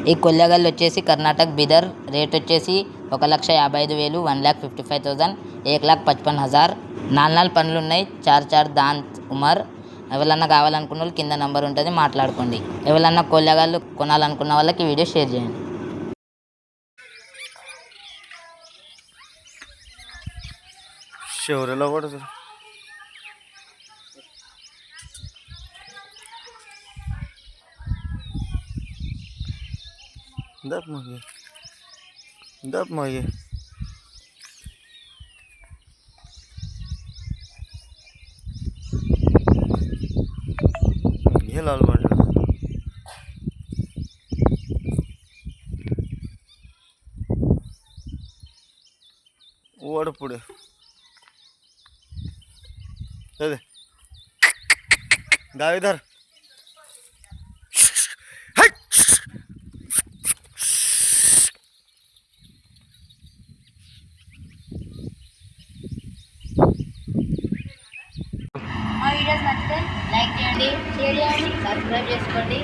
ఈ కొల్లేగల్లు వచ్చేసి కర్ణాటక బీదర్. రేట్ వచ్చేసి 1,55,000, 1,55,000, 1,55,000. 4 పనులు ఉన్నాయి. 4 దాంత్ ఉమర్. ఎవరన్నా కావాలనుకున్న వాళ్ళు కింద నెంబర్ ఉంటుంది, మాట్లాడుకోండి. ఎవరన్నా కొల్లేగాళ్ళు కొనాలనుకున్న వాళ్ళకి వీడియో షేర్ చేయండి. शेवरेला पडतो दप मागे हे लाल पांढरा ओढ पुढे दे गावी धर మా వీడియోస్ నచ్చితే లైక్ చేయండి, షేర్ చేయండి, సబ్స్క్రైబ్ చేసుకోండి.